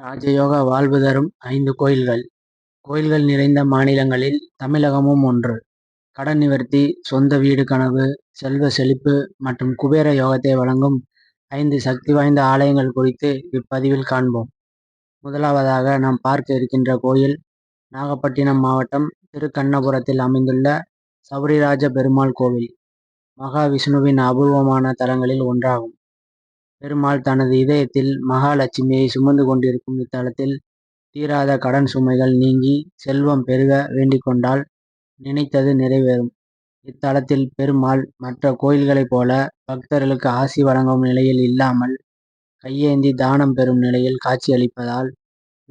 ராஜயோக வாழ்வு தரும் 5 கோயில்கள். கோயில்கள் நிறைந்த மாநிலங்களில் தமிழகமும் ஒன்று. கடன் நிவர்த்தி, சொந்த வீடு கனவு, செல்வ செழிப்பு மற்றும் குபேர யோகத்தை வழங்கும் 5 சக்தி வாய்ந்த ஆலயங்கள் குறித்து இப்பதிவில் காண்போம். முதலாவதாக நாம் பார்க்க இருக்கின்ற கோயில் நாகப்பட்டினம் மாவட்டம் திருக்கண்ணபுரத்தில் அமைந்துள்ள சபரிராஜ பெருமாள் கோவில். மகாவிஷ்ணுவின் அபூர்வமான தலங்களில் ஒன்றாகும். பெருமாள் தனது இதயத்தில் மகாலட்சுமியை சுமந்து கொண்டிருக்கும் இத்தலத்தில் தீராத கடன் சுமைகள் நீங்கி செல்வம் பெருக வேண்டிக்கொண்டால் நினைத்தது நிறைவேறும். இத்தலத்தில் பெருமாள் மற்ற கோயில்களைப் போல பக்தர்களுக்கு ஆசி வழங்கும் நிலையில் இல்லாமல் கையேந்தி தானம் பெறும் நிலையில் காட்சியளிப்பதால்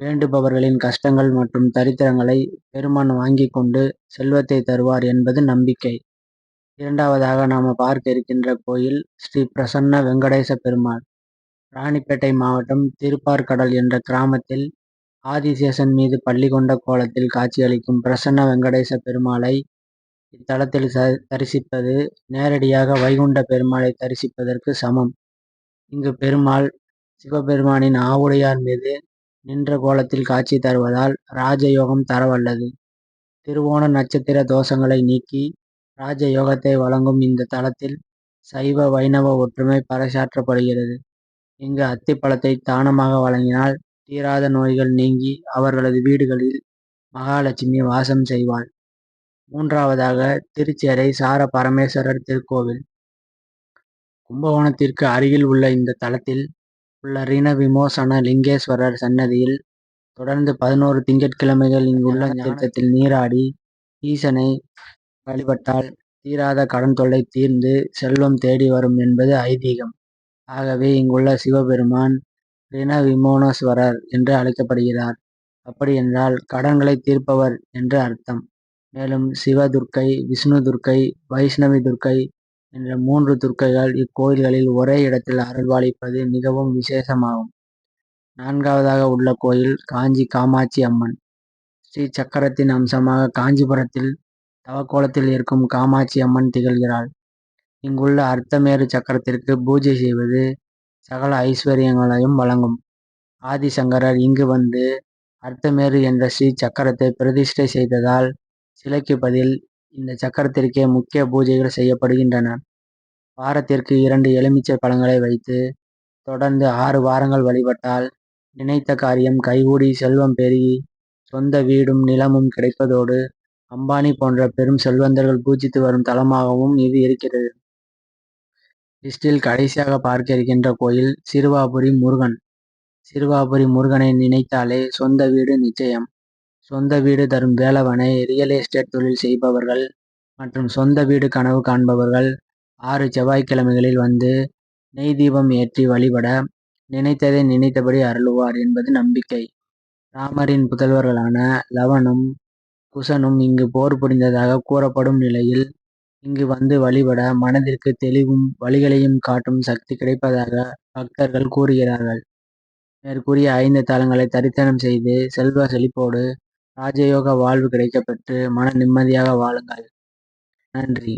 வேண்டுபவர்களின் கஷ்டங்கள் மற்றும் தரித்திரங்களை பெருமான் வாங்கி கொண்டு செல்வத்தை தருவார் என்பது நம்பிக்கை. இரண்டாவதாக நாம் பார்க்க இருக்கின்ற கோயில் ஸ்ரீ பிரசன்ன வெங்கடேச பெருமாள். ராணிப்பேட்டை மாவட்டம் திருப்பார்கடல் என்ற கிராமத்தில் ஆதிசேஷன் மீது பள்ளி கொண்ட கோலத்தில் காட்சியளிக்கும் பிரசன்ன வெங்கடேச பெருமாளை இத்தலத்தில் தரிசிப்பது நேரடியாக வைகுண்ட பெருமாளை தரிசிப்பதற்கு சமம். இங்கு பெருமாள் சிவபெருமானின் ஆவுடையார் மீது நின்ற கோலத்தில் காட்சி தருவதால் ராஜயோகம் தரவல்லது. திருவோண நட்சத்திர தோஷங்களை நீக்கி ராஜயோகத்தை வழங்கும் இந்த தலத்தில் சைவ வைணவ ஒற்றுமை பறைசாற்றப்படுகிறது. இங்கு அத்திப்பழத்தை தானமாக வழங்கினால் தீராத நோய்கள் நீங்கி அவர்களது வீடுகளில் மகாலட்சுமி வாசம் செய்வாள். மூன்றாவதாக திருச்சேரை சார பரமேஸ்வரர் திருக்கோவில். கும்பகோணத்திற்கு அருகில் உள்ள இந்த தலத்தில் உள்ள ரிண விமோசன லிங்கேஸ்வரர் சன்னதியில் தொடர்ந்து 11 திங்கட்கிழமைகள் இங்குள்ள தீர்த்தத்தில் நீராடி ஈசனை வழிபட்டால் தீராத கடன் தொல்லை தீர்ந்து செல்வம் தேடி வரும் என்பது ஐதீகம். ஆகவே இங்குள்ள சிவபெருமான் ரிண விமோனேஸ்வரர் என்று அழைக்கப்படுகிறார். அப்படி என்றால் கடன்களை தீர்ப்பவர் என்று அர்த்தம். மேலும் சிவதுர்க்கை, விஷ்ணு துர்க்கை, வைஷ்ணவி துர்க்கை என்ற 3 துர்க்கைகள் இக்கோயில்களில் ஒரே இடத்தில் அருள்பாலிப்பது மிகவும் விசேஷமாகும். நான்காவதாக உள்ள கோயில் காஞ்சி காமாட்சி அம்மன். ஸ்ரீ சக்கரத்தின் அம்சமாக காஞ்சிபுரத்தில் தவக்கோலத்தில் இருக்கும் காமாட்சி அம்மன் திகழ்கிறாள். இங்குள்ள அர்த்தமேரு சக்கரத்திற்கு பூஜை செய்வது சகல ஐஸ்வர்யங்களையும் வழங்கும். ஆதிசங்கரர் இங்கு வந்து அர்த்தமேரு என்ற ஸ்ரீ சக்கரத்தை பிரதிஷ்டை செய்ததால் சிலைக்கு பதில் இந்த சக்கரத்திற்கே முக்கிய பூஜைகள் செய்யப்படுகின்றன. வாரத்திற்கு 2 எலுமிச்சை பழங்களை வைத்து தொடர்ந்து 6 வாரங்கள் வழிபட்டால் நினைத்த காரியம் கைகூடி செல்வம் பெருகி சொந்த வீடும் நிலமும் கிடைப்பதோடு அம்பானி போன்ற பெரும் செல்வந்தர்கள் பூஜித்து வரும் தலமாகவும் இது இருக்கிறது. லிஸ்டில் கடைசியாக பார்க்க இருக்கின்ற கோயில் சிறுவாபுரி முருகன். சிறுவாபுரி முருகனை நினைத்தாலே சொந்த வீடு நிச்சயம். சொந்த வீடு தரும் வேலவனை ரியல் எஸ்டேட் தொழில் செய்பவர்கள் மற்றும் சொந்த வீடு கனவு காண்பவர்கள் 6 செவ்வாய்க்கிழமைகளில் வந்து நெய் தீபம் ஏற்றி வழிபட நினைத்ததை நினைத்தபடி அருளுவார் என்பது நம்பிக்கை. ராமரின் புதல்வர்களான லவனும் குசனும் இங்கு போர் புரிந்ததாக கூறப்படும் நிலையில் இங்கு வந்து வழிபட மனதிற்கு தெளிவும் வழிகளையும் காட்டும் சக்தி கிடைப்பதாக பக்தர்கள் கூறுகிறார்கள். மேற்கூறிய 5 தலங்களை தரிசனம் செய்து செல்வ செழிப்போடு ராஜயோக வாழ்வு கிடைக்கப்பெற்று மன நிம்மதியாக வாழுங்கள். நன்றி.